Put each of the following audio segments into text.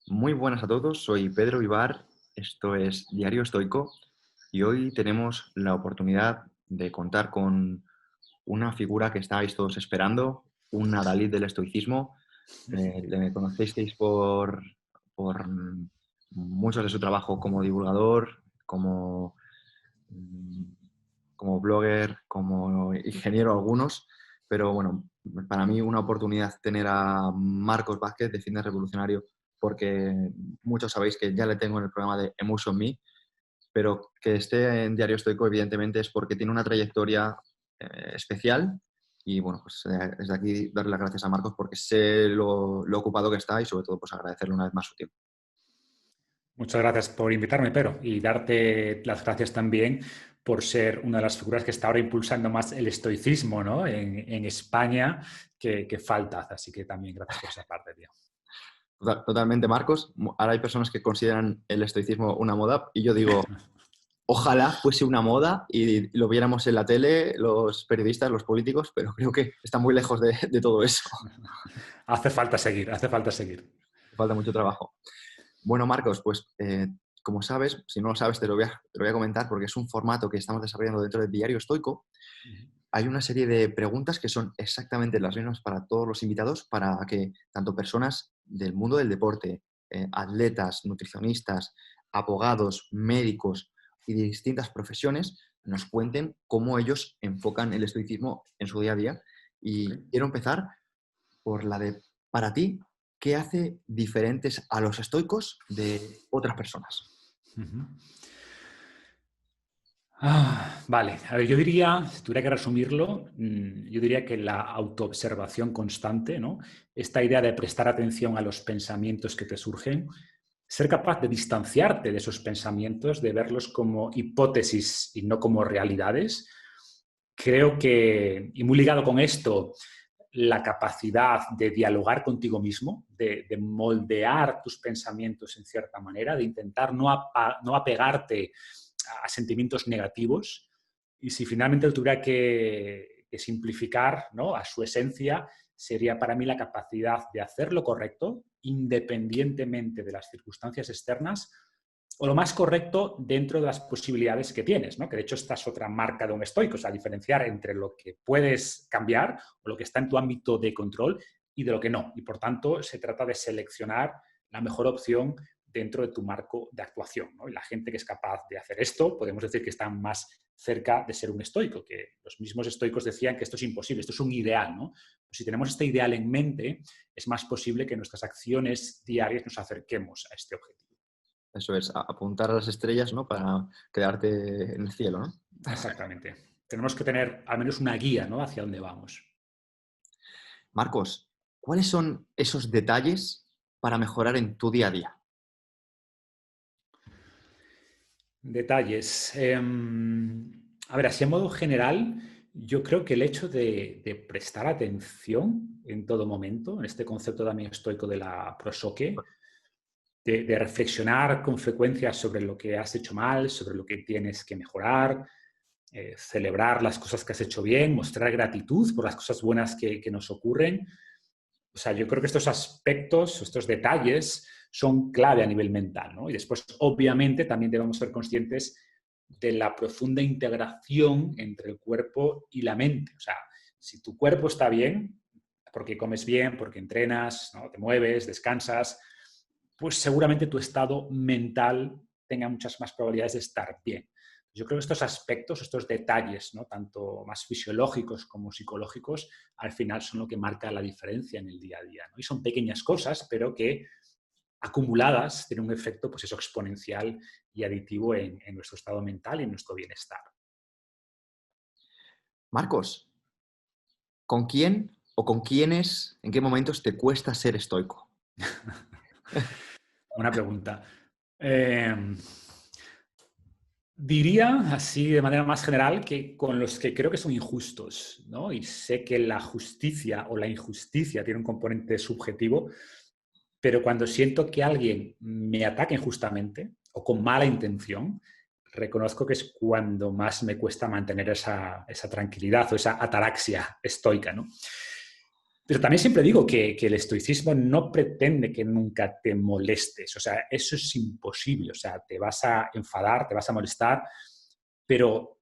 Muy buenas a todos, soy Pedro Vivar, esto es Diario Estoico y hoy tenemos la oportunidad de contar con una figura que estáis todos esperando, un adalid del estoicismo. Le conocéis por muchos de su trabajo como divulgador, mm, como blogger, como ingeniero algunos, pero bueno, para mí una oportunidad tener a Marcos Vázquez de Fitness Revolucionario, porque muchos sabéis que ya le tengo en el programa de Emotion Me, pero que esté en Diario Estoico evidentemente es porque tiene una trayectoria especial y bueno, pues desde aquí darle las gracias a Marcos porque sé lo ocupado que está y sobre todo pues agradecerle una vez más su tiempo. Muchas gracias por invitarme, Pedro, y darte las gracias también por ser una de las figuras que está ahora impulsando más el estoicismo, ¿no? en España que falta. Así que también gracias por esa parte, tío. Totalmente, Marcos. Ahora hay personas que consideran el estoicismo una moda y yo digo, ojalá fuese una moda y lo viéramos en la tele, los periodistas, los políticos, pero creo que está muy lejos de todo eso. Hace falta seguir, hace falta seguir. Falta mucho trabajo. Bueno, Marcos, pues como sabes, si no lo sabes te lo voy a comentar porque es un formato que estamos desarrollando dentro del Diario Estoico. Hay una serie de preguntas que son exactamente las mismas para todos los invitados, para que tanto personas del mundo del deporte, atletas, nutricionistas, abogados, médicos y de distintas profesiones nos cuenten cómo ellos enfocan el estoicismo en su día a día. Y Okay. quiero empezar por la de, para ti, ¿qué hace diferentes a los estoicos de otras personas? Uh-huh. Vale, a ver, si tuviera que resumirlo, yo diría que la autoobservación constante, ¿no? Esta idea de prestar atención a los pensamientos que te surgen, ser capaz de distanciarte de esos pensamientos, de verlos como hipótesis y no como realidades. Creo que, y muy ligado con esto, la capacidad de dialogar contigo mismo, de moldear tus pensamientos en cierta manera, de intentar no apegarte a sentimientos negativos. Y si finalmente lo tuviera que simplificar, ¿no?, a su esencia, sería para mí la capacidad de hacer lo correcto independientemente de las circunstancias externas o lo más correcto dentro de las posibilidades que tienes, ¿no? Que de hecho esta es otra marca de un estoico, o sea, diferenciar entre lo que puedes cambiar o lo que está en tu ámbito de control y de lo que no. Y por tanto se trata de seleccionar la mejor opción dentro de tu marco de actuación, ¿no? Y la gente que es capaz de hacer esto, podemos decir que están más cerca de ser un estoico, que los mismos estoicos decían que esto es imposible, esto es un ideal, ¿no? Pues si tenemos este ideal en mente, es más posible que nuestras acciones diarias nos acerquemos a este objetivo. Eso es, apuntar a las estrellas, ¿no? Para quedarte en el cielo, ¿no? Exactamente. Tenemos que tener al menos una guía, ¿no?, hacia dónde vamos. Marcos, ¿cuáles son esos detalles para mejorar en tu día a día? Detalles. A ver, así en modo general, yo creo que el hecho de prestar atención en todo momento, en este concepto también estoico de la prosoque, de reflexionar con frecuencia sobre lo que has hecho mal, sobre lo que tienes que mejorar, celebrar las cosas que has hecho bien, mostrar gratitud por las cosas buenas que nos ocurren. O sea, yo creo que estos aspectos, estos detalles, son clave a nivel mental, ¿no? Y después, obviamente, también debemos ser conscientes de la profunda integración entre el cuerpo y la mente. O sea, si tu cuerpo está bien, porque comes bien, porque entrenas, ¿no?, te mueves, descansas, pues seguramente tu estado mental tenga muchas más probabilidades de estar bien. Yo creo que estos aspectos, estos detalles, ¿no?, tanto más fisiológicos como psicológicos, al final son lo que marca la diferencia en el día a día, ¿no? Y son pequeñas cosas, pero que acumuladas tienen un efecto, pues eso, exponencial y aditivo en nuestro estado mental y en nuestro bienestar. Marcos, ¿con quién o con quiénes, en qué momentos te cuesta ser estoico? Buena pregunta. Eh, Diría, así de manera más general, que con los que creo que son injustos, ¿no? Y sé que la justicia o la injusticia tiene un componente subjetivo, pero cuando siento que alguien me ataca injustamente o con mala intención, reconozco que es cuando más me cuesta mantener esa tranquilidad o esa ataraxia estoica, ¿no? Pero también siempre digo que el estoicismo no pretende que nunca te molestes. O sea, eso es imposible. O sea, te vas a enfadar, te vas a molestar, pero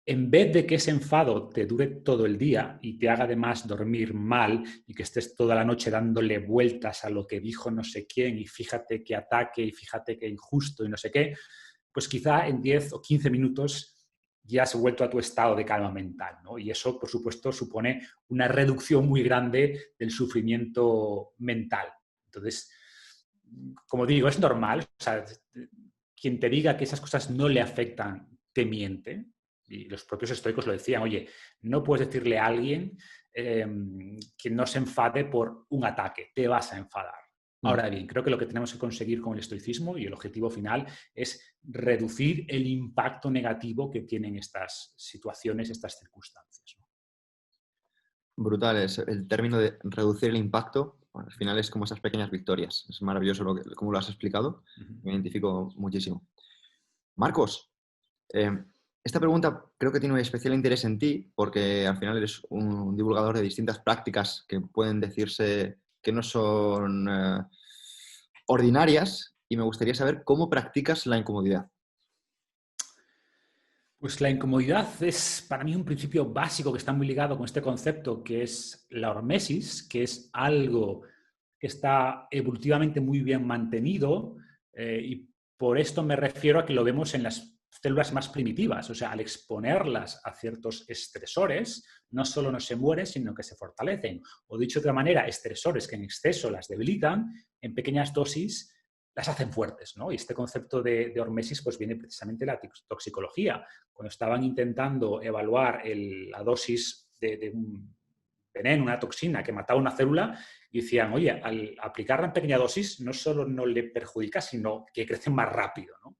en vez de que ese enfado te dure todo el día y te haga además dormir mal y que estés toda la noche dándole vueltas a lo que dijo no sé quién y fíjate qué ataque y fíjate qué injusto y no sé qué, pues quizá en 10 o 15 minutos ya has vuelto a tu estado de calma mental, ¿no? Y eso, por supuesto, supone una reducción muy grande del sufrimiento mental. Entonces, como digo, es normal. O sea, quien te diga que esas cosas no le afectan, te miente. Y los propios estoicos lo decían, oye, no puedes decirle a alguien que no se enfade por un ataque, te vas a enfadar. Ahora bien, creo que lo que tenemos que conseguir con el estoicismo y el objetivo final es reducir el impacto negativo que tienen estas situaciones, estas circunstancias, ¿no? Brutal, es el término de reducir el impacto. Bueno, al final es como esas pequeñas victorias. Es maravilloso cómo lo has explicado. Me identifico muchísimo. Marcos, esta pregunta creo que tiene un especial interés en ti porque al final eres un divulgador de distintas prácticas que pueden decirse que no son ordinarias y me gustaría saber cómo practicas la incomodidad. Pues la incomodidad es para mí un principio básico que está muy ligado con este concepto que es la hormesis, que es algo que está evolutivamente muy bien mantenido y por esto me refiero a que lo vemos en las células más primitivas, o sea, al exponerlas a ciertos estresores, no solo no se mueren, sino que se fortalecen. O dicho de otra manera, estresores que en exceso las debilitan, en pequeñas dosis las hacen fuertes, ¿no? Y este concepto de hormesis pues viene precisamente de la toxicología. Cuando estaban intentando evaluar la dosis de un veneno, una toxina que mataba una célula, y decían, oye, al aplicarla en pequeña dosis no solo no le perjudica, sino que crece más rápido, ¿no?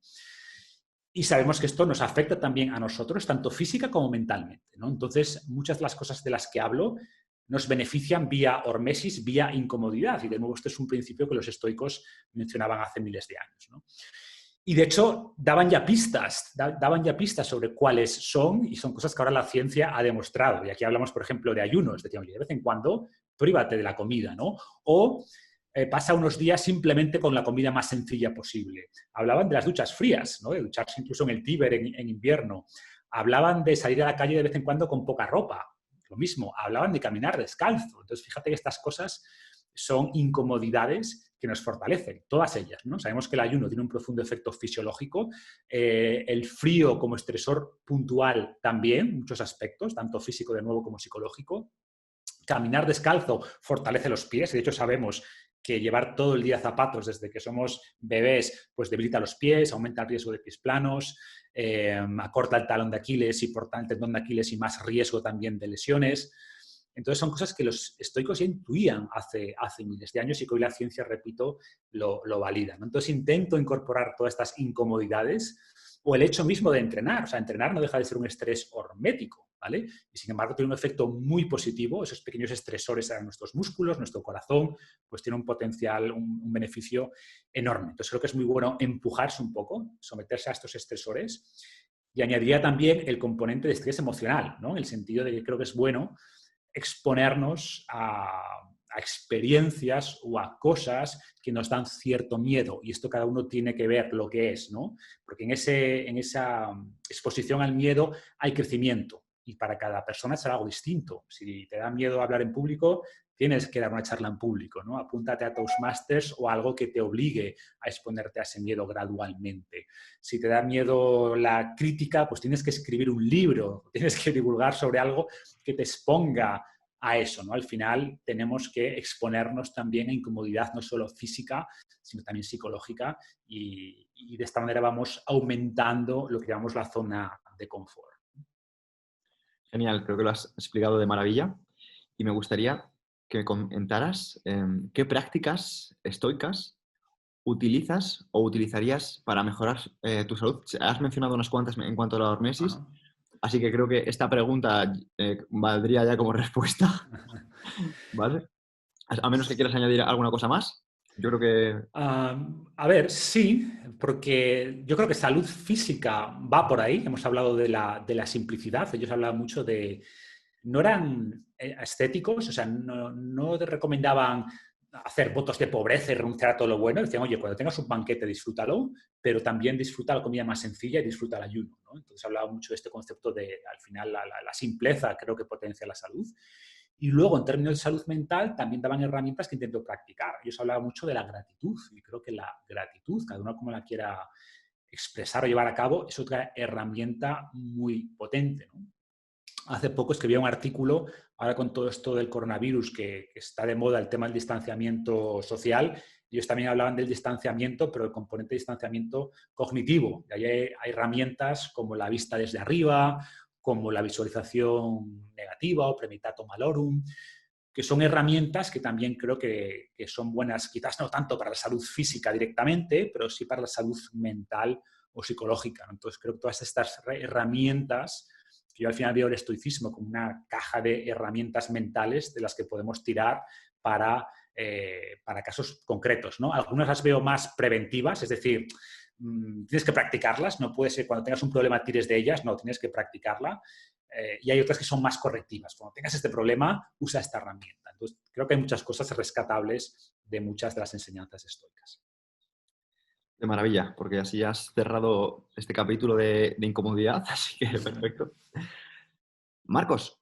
Y sabemos que esto nos afecta también a nosotros, tanto física como mentalmente, ¿no? Entonces, muchas de las cosas de las que hablo nos benefician vía hormesis, vía incomodidad. Y de nuevo, este es un principio que los estoicos mencionaban hace miles de años, ¿no? Y de hecho, daban ya pistas sobre cuáles son, y son cosas que ahora la ciencia ha demostrado. Y aquí hablamos, por ejemplo, de ayunos. Decíamos, de vez en cuando, prívate de la comida, ¿no? O pasa unos días simplemente con la comida más sencilla posible. Hablaban de las duchas frías, ¿no? De ducharse incluso en el Tíber en invierno. Hablaban de salir a la calle de vez en cuando con poca ropa. Lo mismo, hablaban de caminar descalzo. Entonces, fíjate que estas cosas son incomodidades que nos fortalecen, todas ellas, ¿no? Sabemos que el ayuno tiene un profundo efecto fisiológico, el frío como estresor puntual también, muchos aspectos, tanto físico de nuevo como psicológico. Caminar descalzo fortalece los pies, de hecho sabemos que llevar todo el día zapatos desde que somos bebés pues debilita los pies, aumenta el riesgo de pies planos, acorta el talón de Aquiles y por tanto el tendón de Aquiles y más riesgo también de lesiones. Entonces son cosas que los estoicos ya intuían hace miles de años y que hoy la ciencia, repito, lo valida, ¿no? Entonces intento incorporar todas estas incomodidades o el hecho mismo de entrenar. O sea, entrenar no deja de ser un estrés hormético, ¿vale? Y sin embargo tiene un efecto muy positivo. Esos pequeños estresores a nuestros músculos, nuestro corazón, pues tiene un potencial, un beneficio enorme. Entonces creo que es muy bueno empujarse un poco, someterse a estos estresores. Y añadiría también el componente de estrés emocional, ¿no? En el sentido de que creo que es bueno exponernos a experiencias o a cosas que nos dan cierto miedo. Y esto cada uno tiene que ver lo que es, ¿no? Porque en esa exposición al miedo hay crecimiento. Y para cada persona será algo distinto. Si te da miedo hablar en público, tienes que dar una charla en público, ¿no? Apúntate a Toastmasters o algo que te obligue a exponerte a ese miedo gradualmente. Si te da miedo la crítica, pues tienes que escribir un libro, tienes que divulgar sobre algo que te exponga a eso, ¿no? Al final tenemos que exponernos también a incomodidad no solo física, sino también psicológica y de esta manera vamos aumentando lo que llamamos la zona de confort. Genial, creo que lo has explicado de maravilla y me gustaría que me comentaras qué prácticas estoicas utilizas o utilizarías para mejorar tu salud. Has mencionado unas cuantas en cuanto a la hormesis, así que creo que esta pregunta valdría ya como respuesta, ¿vale? A menos que quieras añadir alguna cosa más. Yo creo que... A ver, sí, porque yo creo que salud física va por ahí. Hemos hablado de la simplicidad. Ellos hablaban mucho de... No eran estéticos, o sea, no te recomendaban hacer votos de pobreza y renunciar a todo lo bueno. Decían, oye, cuando tengas un banquete, disfrútalo, pero también disfruta la comida más sencilla y disfruta el ayuno, ¿no? Entonces hablaba mucho de este concepto de, al final, la simpleza creo que potencia la salud. Y luego, en términos de salud mental, también daban herramientas que intento practicar. Ellos hablaban mucho de la gratitud, y creo que la gratitud, cada uno como la quiera expresar o llevar a cabo, es otra herramienta muy potente, ¿no? Hace poco escribí un artículo, ahora con todo esto del coronavirus, que está de moda el tema del distanciamiento social. Ellos también hablaban del distanciamiento, pero el componente de distanciamiento cognitivo. Y ahí hay herramientas como la vista desde arriba, como la visualización negativa o premitato malorum, que son herramientas que también creo que son buenas, quizás no tanto para la salud física directamente, pero sí para la salud mental o psicológica. Entonces creo que todas estas herramientas, que yo al final veo el estoicismo como una caja de herramientas mentales de las que podemos tirar para casos concretos, ¿no? Algunas las veo más preventivas, es decir, tienes que practicarlas, no puede ser cuando tengas un problema tires de ellas, no, tienes que practicarla. Y hay otras que son más correctivas. Cuando tengas este problema, usa esta herramienta. Entonces, creo que hay muchas cosas rescatables de muchas de las enseñanzas estoicas. De maravilla, porque así has cerrado este capítulo de incomodidad, así que perfecto. Marcos,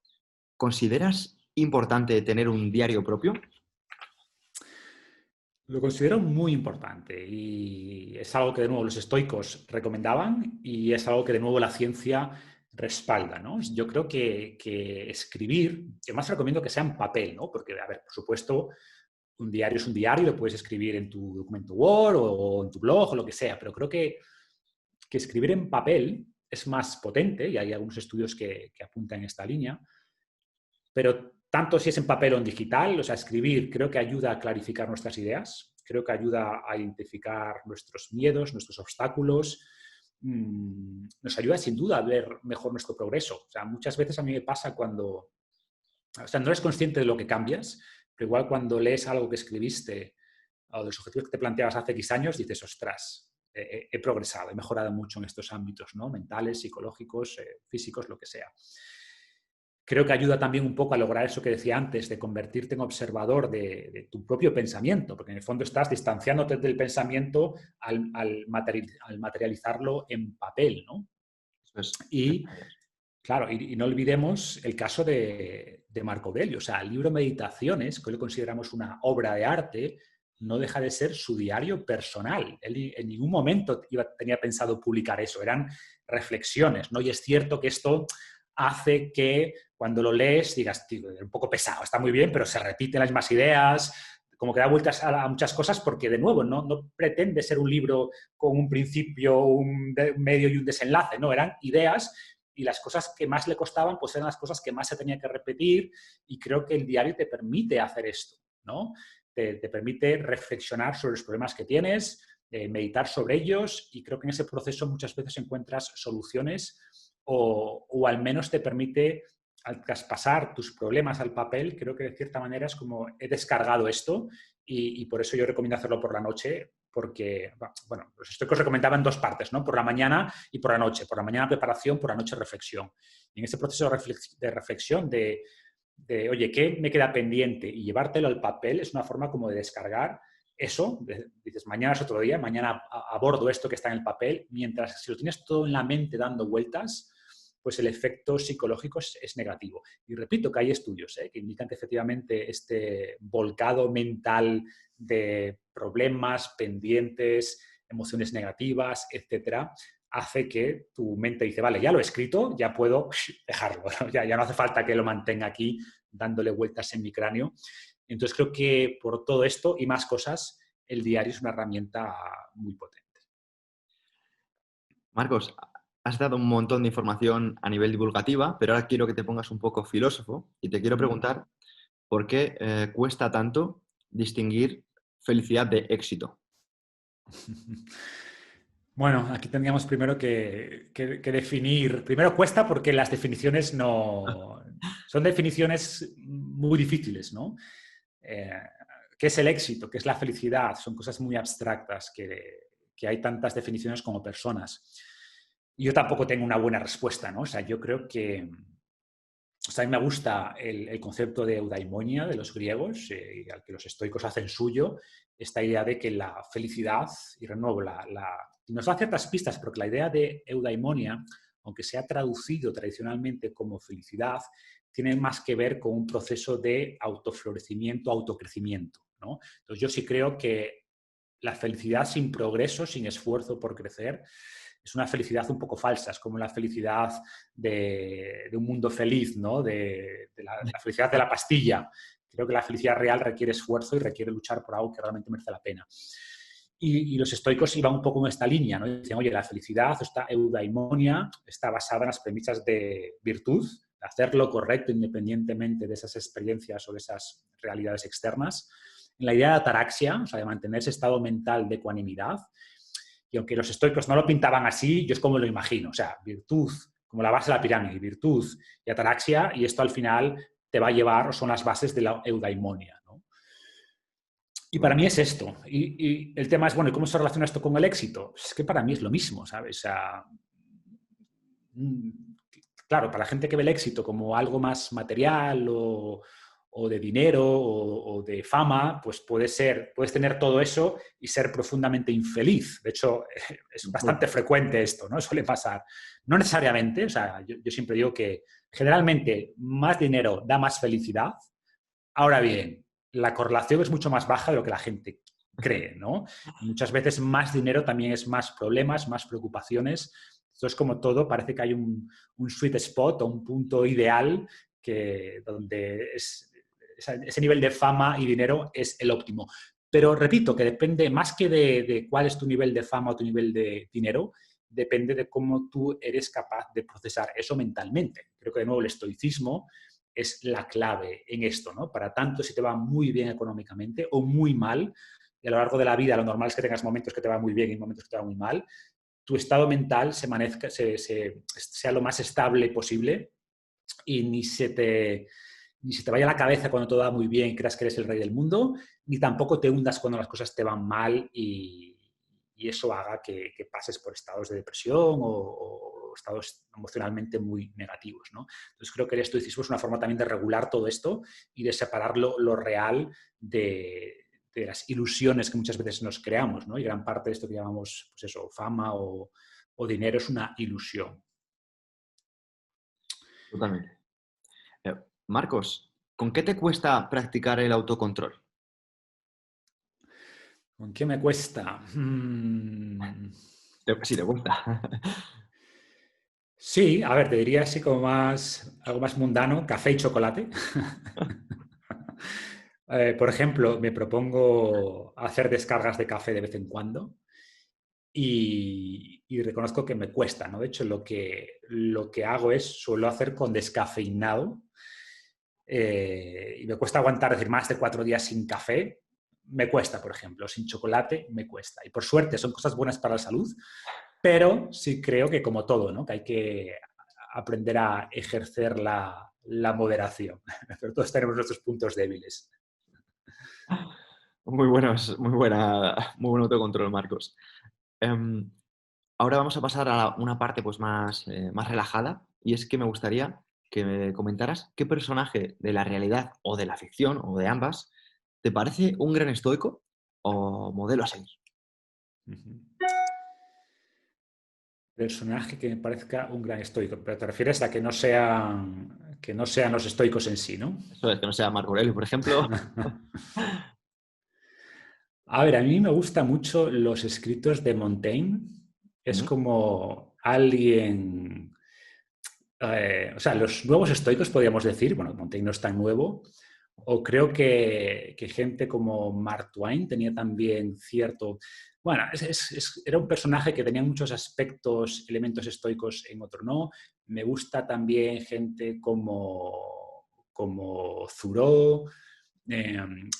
¿consideras importante tener un diario propio? Lo considero muy importante y es algo que de nuevo los estoicos recomendaban y es algo que de nuevo la ciencia respalda, ¿no? Yo creo que escribir, que más recomiendo que sea en papel, ¿no? Porque, a ver, por supuesto, un diario es un diario, lo puedes escribir en tu documento Word o en tu blog o lo que sea, pero creo que escribir en papel es más potente y hay algunos estudios que apuntan en esta línea, pero tanto si es en papel o en digital, o sea, escribir creo que ayuda a clarificar nuestras ideas, creo que ayuda a identificar nuestros miedos, nuestros obstáculos, nos ayuda sin duda a ver mejor nuestro progreso. O sea, muchas veces a mí me pasa cuando, o sea, no eres consciente de lo que cambias, pero igual cuando lees algo que escribiste o de los objetivos que te planteabas hace X años, dices, ostras, he progresado, he mejorado mucho en estos ámbitos, ¿no? Mentales, psicológicos, físicos, lo que sea. Creo que ayuda también un poco a lograr eso que decía antes, de convertirte en observador de tu propio pensamiento, porque en el fondo estás distanciándote del pensamiento al materializarlo en papel, ¿no? Eso es. Y, claro, y no olvidemos el caso de Marco Aurelio. O sea, el libro Meditaciones, que hoy lo consideramos una obra de arte, no deja de ser su diario personal. Él en ningún momento tenía pensado publicar eso, eran reflexiones, ¿no? Y es cierto que esto hace que cuando lo lees digas, tío, es un poco pesado, está muy bien, pero se repiten las mismas ideas, como que da vueltas a muchas cosas porque, de nuevo, no pretende ser un libro con un principio, un medio y un desenlace, no, eran ideas y las cosas que más le costaban pues eran las cosas que más se tenía que repetir y creo que el diario te permite hacer esto, ¿no? Te permite reflexionar sobre los problemas que tienes, meditar sobre ellos y creo que en ese proceso muchas veces encuentras soluciones o al menos te permite, al traspasar tus problemas al papel, creo que de cierta manera es como he descargado esto y por eso yo recomiendo hacerlo por la noche porque, bueno, los estoicos recomendaban dos partes, ¿no? Por la mañana y por la noche. Por la mañana preparación, por la noche reflexión. Y en ese proceso de reflexión de oye, ¿qué me queda pendiente? Y llevártelo al papel es una forma como de descargar eso. Dices, mañana es otro día, mañana abordo esto que está en el papel, mientras si lo tienes todo en la mente dando vueltas, pues el efecto psicológico es negativo. Y repito que hay estudios que indican que efectivamente este volcado mental de problemas, pendientes, emociones negativas, etcétera, hace que tu mente dice, vale, ya lo he escrito, ya puedo dejarlo, ¿no? Ya no hace falta que lo mantenga aquí dándole vueltas en mi cráneo. Entonces creo que por todo esto y más cosas, el diario es una herramienta muy potente. Marcos, has dado un montón de información a nivel divulgativa, pero ahora quiero que te pongas un poco filósofo y te quiero preguntar por qué cuesta tanto distinguir felicidad de éxito. Bueno, aquí tendríamos primero que definir. Primero cuesta porque las definiciones no. Son definiciones muy difíciles, ¿no? ¿Qué es el éxito? ¿Qué es la felicidad? Son cosas muy abstractas que hay tantas definiciones como personas. Y yo tampoco tengo una buena respuesta, ¿no? O sea, yo creo que O sea, a mí me gusta el concepto de eudaimonia de los griegos, al que los estoicos hacen suyo, esta idea de que la felicidad, y renuevo, nos da ciertas pistas, porque la idea de eudaimonia, aunque se ha traducido tradicionalmente como felicidad, tiene más que ver con un proceso de autoflorecimiento, autocrecimiento, ¿no? Entonces yo sí creo que la felicidad sin progreso, sin esfuerzo por crecer, es una felicidad un poco falsa, es como la felicidad de un mundo feliz, ¿no? De la felicidad de la pastilla. Creo que la felicidad real requiere esfuerzo y requiere luchar por algo que realmente merece la pena. Y los estoicos iban un poco en esta línea, ¿no? Dicen, oye, la felicidad, esta eudaimonia, está basada en las premisas de virtud, de hacer lo correcto independientemente de esas experiencias o de esas realidades externas. En la idea de ataraxia, o sea, de mantener ese estado mental de ecuanimidad, y aunque los estoicos no lo pintaban así, yo es como lo imagino. O sea, virtud como la base de la pirámide, virtud y ataraxia, y esto al final te va a llevar, o son las bases de la eudaimonia, ¿no? Y para mí es esto. Y el tema es, bueno, ¿y cómo se relaciona esto con el éxito? Es que para mí es lo mismo, ¿sabes? O sea, claro, para la gente que ve el éxito como algo más material o de dinero o de fama, pues puedes tener todo eso y ser profundamente infeliz. De hecho, es bastante frecuente esto, ¿no? Suele pasar. No necesariamente, o sea, yo siempre digo que generalmente más dinero da más felicidad. Ahora bien, la correlación es mucho más baja de lo que la gente cree, ¿no? Muchas veces más dinero también es más problemas, más preocupaciones. Entonces, como todo, parece que hay un sweet spot o un punto ideal donde ese nivel de fama y dinero es el óptimo. Pero repito, que depende más que de cuál es tu nivel de fama o tu nivel de dinero, depende de cómo tú eres capaz de procesar eso mentalmente. Creo que de nuevo el estoicismo es la clave en esto, ¿no? Para tanto si te va muy bien económicamente o muy mal, y a lo largo de la vida lo normal es que tengas momentos que te va muy bien y momentos que te va muy mal, tu estado mental sea lo más estable posible y ni se te vaya la cabeza cuando todo va muy bien y creas que eres el rey del mundo, ni tampoco te hundas cuando las cosas te van mal y eso haga que pases por estados de depresión o estados emocionalmente muy negativos, ¿no? Entonces creo que el estoicismo es una forma también de regular todo esto y de separar lo real de las ilusiones que muchas veces nos creamos, ¿no? Y gran parte de esto que llamamos, pues eso, fama o dinero es una ilusión. Totalmente. Marcos, ¿con qué te cuesta practicar el autocontrol? ¿Con qué me cuesta? Sí, te cuesta. Sí, a ver, te diría así como algo más mundano, café y chocolate. Por ejemplo, me propongo hacer descargas de café de vez en cuando y reconozco que me cuesta, ¿no? De hecho, lo que hago suelo hacer con descafeinado y me cuesta aguantar, decir, más de 4 días sin café. Me cuesta, por ejemplo, sin chocolate me cuesta. Y por suerte son cosas buenas para la salud, pero sí creo que como todo, ¿no? Que hay que aprender a ejercer la moderación. Pero todos tenemos nuestros puntos débiles. Muy buen autocontrol, Marcos. Em, Ahora vamos a pasar a una parte pues, más relajada y es que me gustaría que me comentaras qué personaje de la realidad o de la ficción o de ambas te parece un gran estoico o modelo a seguir. Personaje que me parezca un gran estoico, pero te refieres a que no sean los estoicos en sí, ¿no? Eso es, que no sea Marco Aurelio, por ejemplo. A ver, a mí me gustan mucho los escritos de Montaigne. Es Ujú. como alguien... o sea, los nuevos estoicos podríamos decir, bueno, Montaigne no es tan nuevo, o creo que gente como Mark Twain tenía también cierto... Bueno, era un personaje que tenía muchos aspectos, elementos estoicos en otro no. Me gusta también gente como Thoreau,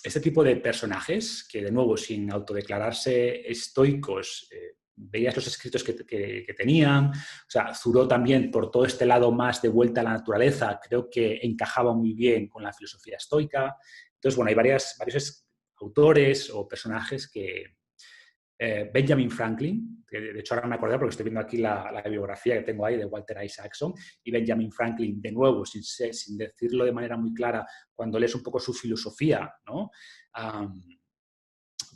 este tipo de personajes que, de nuevo, sin autodeclararse estoicos, veías los escritos que tenían. O sea, Thoreau también, por todo este lado más de vuelta a la naturaleza, creo que encajaba muy bien con la filosofía estoica. Entonces, bueno, hay varios autores o personajes Benjamin Franklin, que de hecho ahora me acordé porque estoy viendo aquí la biografía que tengo ahí de Walter Isaacson, y Benjamin Franklin, de nuevo, sin decirlo de manera muy clara, cuando lees un poco su filosofía, ¿no?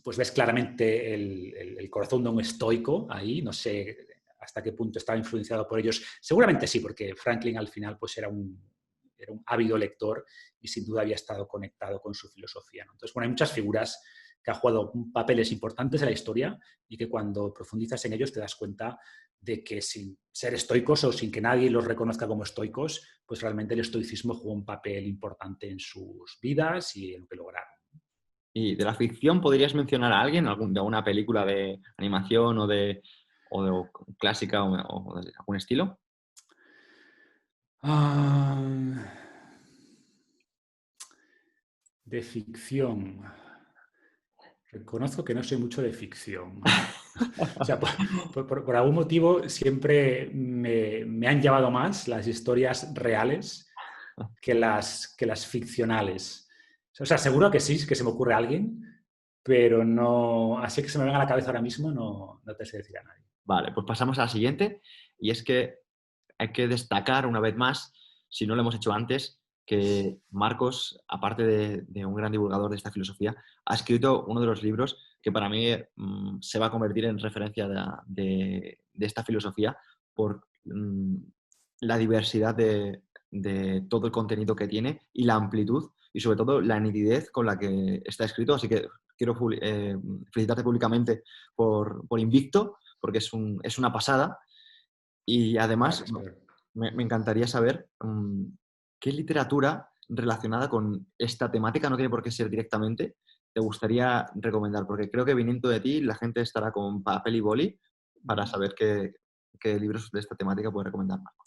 Pues ves claramente el corazón de un estoico ahí, no sé hasta qué punto estaba influenciado por ellos. Seguramente sí, porque Franklin al final pues era un ávido lector y sin duda había estado conectado con su filosofía, ¿no? Entonces, bueno, hay muchas figuras que han jugado papeles importantes en la historia y que cuando profundizas en ellos te das cuenta de que sin ser estoicos o sin que nadie los reconozca como estoicos, pues realmente el estoicismo jugó un papel importante en sus vidas y en lo que lograron. ¿Y de la ficción podrías mencionar a alguien, de alguna película de animación o clásica o de algún estilo? De ficción. Reconozco que no soy mucho de ficción. O sea, por algún motivo siempre me han llevado más las historias reales que las ficcionales. O sea, seguro que sí, que se me ocurre a alguien, pero no, así que se me venga a la cabeza ahora mismo, no te sé decir a nadie. Vale, pues pasamos a la siguiente, y es que hay que destacar una vez más, si no lo hemos hecho antes, que Marcos, aparte de un gran divulgador de esta filosofía, ha escrito uno de los libros que para mí se va a convertir en referencia de esta filosofía por la diversidad de todo el contenido que tiene y la amplitud y sobre todo la nitidez con la que está escrito. Así que quiero felicitarte públicamente por Invicto, porque es una pasada. Y además, Gracias, me encantaría saber qué literatura relacionada con esta temática, no tiene por qué ser directamente, te gustaría recomendar, porque creo que viniendo de ti la gente estará con papel y boli para saber qué libros de esta temática puede recomendar Marco.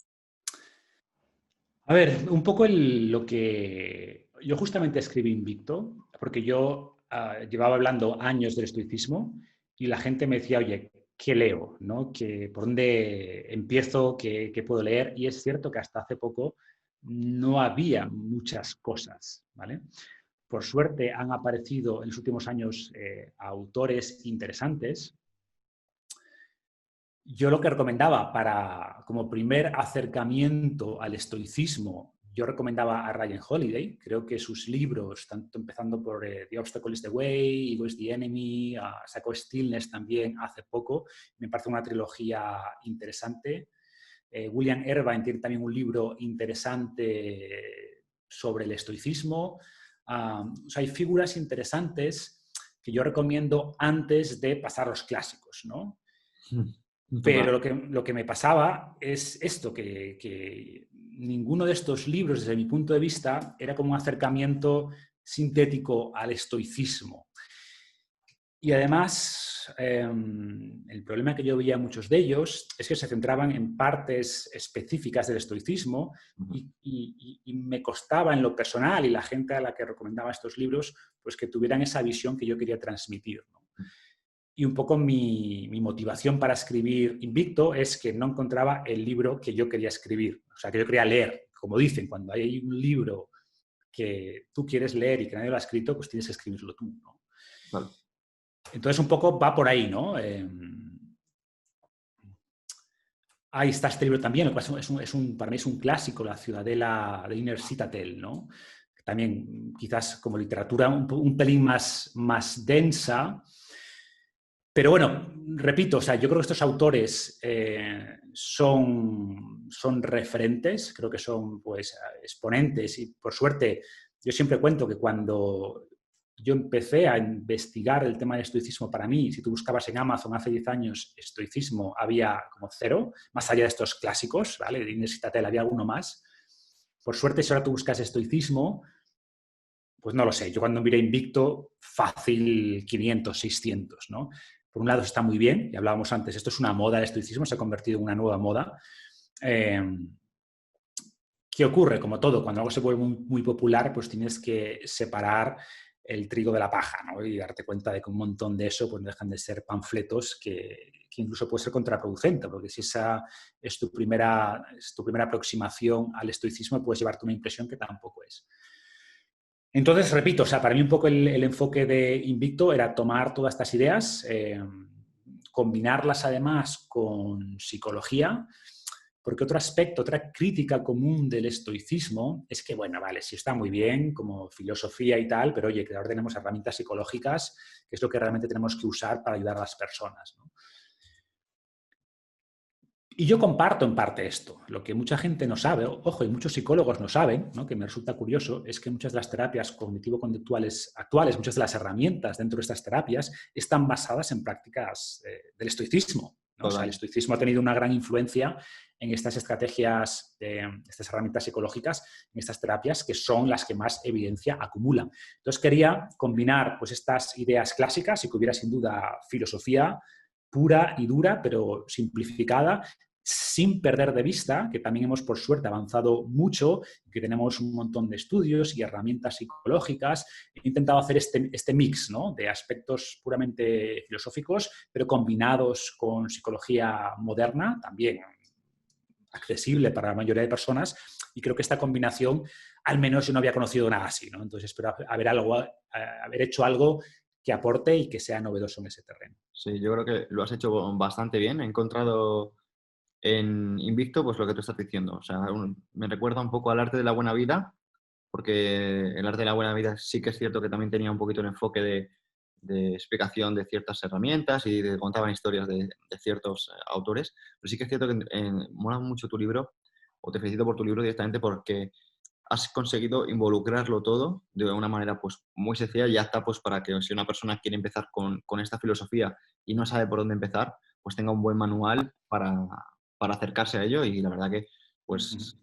A ver, un poco lo que... Yo justamente escribí Invicto porque yo llevaba hablando años del estoicismo y la gente me decía, oye, ¿qué leo? ¿No? ¿Por dónde empiezo? ¿Qué puedo leer? Y es cierto que hasta hace poco no había muchas cosas, ¿vale? Por suerte han aparecido en los últimos años autores interesantes. Yo lo que recomendaba como primer acercamiento al estoicismo, yo recomendaba a Ryan Holiday. Creo que sus libros, tanto empezando por The Obstacle is the Way, Ego is the Enemy, sacó Stillness también hace poco, me parece una trilogía interesante. William Irvine tiene también un libro interesante sobre el estoicismo. O sea, hay figuras interesantes que yo recomiendo antes de pasar los clásicos, ¿no? Total. Pero lo que me pasaba es esto, que ninguno de estos libros, desde mi punto de vista, era como un acercamiento sintético al estoicismo. Y además, el problema que yo veía en muchos de ellos es que se centraban en partes específicas del estoicismo y me costaba en lo personal y la gente a la que recomendaba estos libros, pues que tuvieran esa visión que yo quería transmitir, ¿no? Y un poco mi motivación para escribir Invicto es que no encontraba el libro que yo quería escribir, o sea, que yo quería leer. Como dicen, cuando hay un libro que tú quieres leer y que nadie lo ha escrito, pues tienes que escribirlo tú, ¿no? Vale. Entonces, un poco va por ahí, ¿no? Ahí está este libro también, para mí es un clásico, La Ciudadela de Inner Citadel, ¿no? También quizás como literatura un pelín más densa. Pero bueno, repito, o sea, yo creo que estos autores son referentes, creo que son pues exponentes y por suerte yo siempre cuento que cuando yo empecé a investigar el tema del estoicismo para mí, si tú buscabas en Amazon hace 10 años estoicismo había como cero, más allá de estos clásicos, ¿vale? De Inés Citatel había alguno más. Por suerte si ahora tú buscas estoicismo, pues no lo sé, yo cuando miré Invicto, fácil 500, 600, ¿no? Por un lado está muy bien, y hablábamos antes, esto es una moda, el estoicismo se ha convertido en una nueva moda. ¿Qué ocurre? Como todo, cuando algo se vuelve muy popular, pues tienes que separar el trigo de la paja, ¿no? Y darte cuenta de que un montón de eso pues no dejan de ser panfletos que incluso puede ser contraproducente, porque si esa es tu primera aproximación al estoicismo, puedes llevarte una impresión que tampoco es. Entonces, repito, o sea, para mí un poco el enfoque de Invicto era tomar todas estas ideas, combinarlas además con psicología, porque otro aspecto, otra crítica común del estoicismo es que, bueno, vale, sí está muy bien como filosofía y tal, pero oye, que ahora tenemos herramientas psicológicas, que es lo que realmente tenemos que usar para ayudar a las personas, ¿no? Y yo comparto en parte esto. Lo que mucha gente no sabe, ojo, y muchos psicólogos no saben, ¿no? Que me resulta curioso, es que muchas de las terapias cognitivo-conductuales actuales, muchas de las herramientas dentro de estas terapias, están basadas en prácticas del estoicismo, ¿no? O sea, el estoicismo ha tenido una gran influencia en estas estrategias, estas herramientas psicológicas, en estas terapias, que son las que más evidencia acumulan. Entonces quería combinar pues, estas ideas clásicas y que hubiera sin duda filosofía pura y dura, pero simplificada, sin perder de vista que también hemos, por suerte, avanzado mucho, que tenemos un montón de estudios y herramientas psicológicas. He intentado hacer este mix, ¿no? De aspectos puramente filosóficos, pero combinados con psicología moderna, también accesible para la mayoría de personas, y creo que esta combinación, al menos yo no había conocido nada así, ¿no? Entonces espero haber hecho algo que aporte y que sea novedoso en ese terreno. Sí, yo creo que lo has hecho bastante bien. He encontrado en Invicto pues lo que tú estás diciendo. O sea, me recuerda un poco al arte de la buena vida, porque el arte de la buena vida sí que es cierto que también tenía un poquito el enfoque de explicación de ciertas herramientas y contaban historias de ciertos autores. Pero sí que es cierto que mola mucho tu libro, o te felicito por tu libro directamente porque has conseguido involucrarlo todo de una manera pues muy sencilla y apta pues para que si una persona quiere empezar con esta filosofía y no sabe por dónde empezar, pues tenga un buen manual para acercarse a ello y la verdad que pues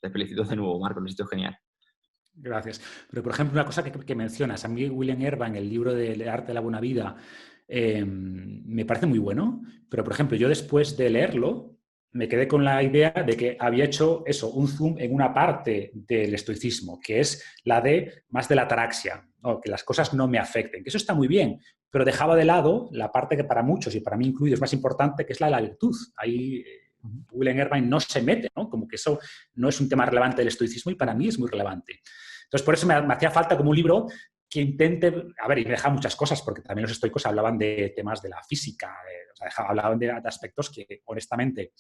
te felicito de nuevo, Marco, lo has hecho genial. Gracias. Pero, por ejemplo, una cosa que mencionas, a mí William Erba en el libro de Arte de la Buena Vida me parece muy bueno, pero, por ejemplo, yo después de leerlo me quedé con la idea de que había hecho eso, un zoom en una parte del estoicismo, que es la de más de la ataraxia, ¿no? Que las cosas no me afecten, que eso está muy bien, pero dejaba de lado la parte que para muchos y para mí incluido es más importante, que es la de la virtud. Ahí William Irvine no se mete, ¿no? Como que eso no es un tema relevante del estoicismo y para mí es muy relevante. Entonces, por eso me hacía falta como un libro que intente, a ver, y me deja muchas cosas, porque también los estoicos hablaban de temas de la física, o sea, hablaban de aspectos que, honestamente,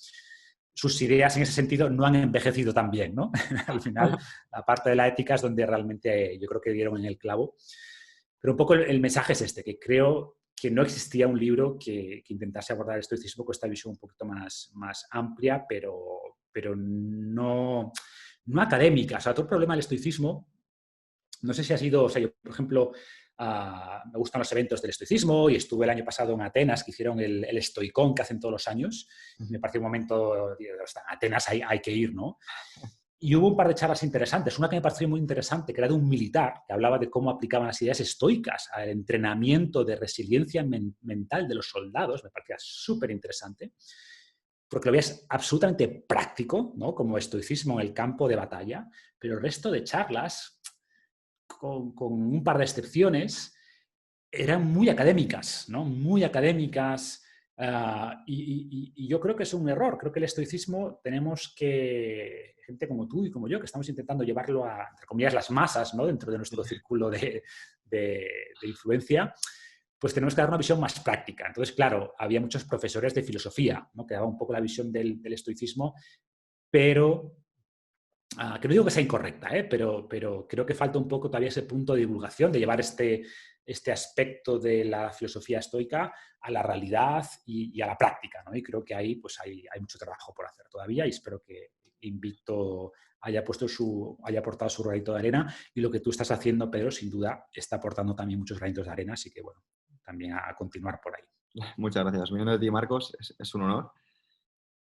sus ideas en ese sentido no han envejecido tan bien, ¿no? Al final, la parte de la ética es donde realmente yo creo que dieron en el clavo. Pero un poco el mensaje es este, que creo que no existía un libro que intentase abordar el estoicismo con esta visión un poquito más amplia, pero no académica. O sea, otro problema del estoicismo, no sé si ha sido, o sea, yo, por ejemplo, me gustan los eventos del estoicismo y estuve el año pasado en Atenas, que hicieron el Estoicón que hacen todos los años. Me pareció un momento, Atenas hay que ir, ¿no? Y hubo un par de charlas interesantes. Una que me pareció muy interesante, que era de un militar, que hablaba de cómo aplicaban las ideas estoicas al entrenamiento de resiliencia mental de los soldados. Me parecía súper interesante, porque lo veías absolutamente práctico, ¿no? Como estoicismo en el campo de batalla, pero el resto de charlas, con un par de excepciones, eran muy académicas, ¿no? Muy académicas. Y yo creo que es un error. Creo que el estoicismo tenemos que, gente como tú y como yo, que estamos intentando llevarlo a, entre comillas, las masas, ¿no? Dentro de nuestro círculo de influencia, pues tenemos que dar una visión más práctica. Entonces, claro, había muchos profesores de filosofía, ¿no? Que daban un poco la visión del estoicismo, pero que no digo que sea incorrecta, pero creo que falta un poco todavía ese punto de divulgación, de llevar este aspecto de la filosofía estoica a la realidad y a la práctica, ¿no? Y creo que ahí pues hay mucho trabajo por hacer todavía y espero que Invicto haya aportado su granito de arena y lo que tú estás haciendo, Pedro, sin duda está aportando también muchos granitos de arena, así que bueno, también a continuar por ahí. Muchas gracias. Viniendo de ti, Marcos, es un honor.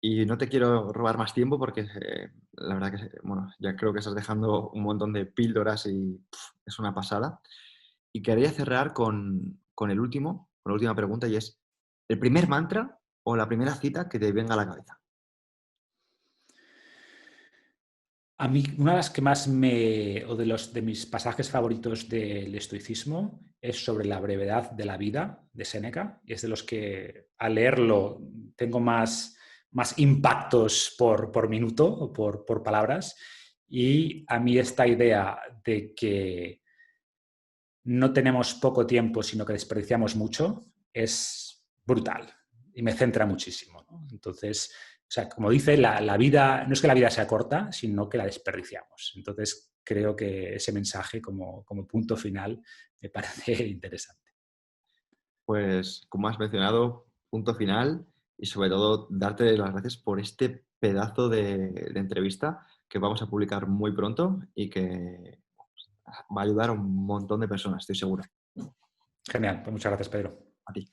Y no te quiero robar más tiempo porque la verdad que, bueno, ya creo que estás dejando un montón de píldoras y es una pasada. Y quería cerrar con con la última pregunta y es, ¿el primer mantra o la primera cita que te venga a la cabeza? A mí, una de las que más o de mis pasajes favoritos del estoicismo es sobre la brevedad de la vida de Séneca, y es de los que al leerlo tengo más impactos por minuto o por palabras, y a mí esta idea de que no tenemos poco tiempo, sino que desperdiciamos mucho, es brutal y me centra muchísimo, ¿no? Entonces, o sea, como dice, la vida, no es que la vida sea corta, sino que la desperdiciamos. Entonces, creo que ese mensaje como punto final me parece interesante. Pues, como has mencionado, punto final y sobre todo darte las gracias por este pedazo de entrevista que vamos a publicar muy pronto y que va a ayudar a un montón de personas, estoy seguro. Genial, pues muchas gracias, Pedro. A ti.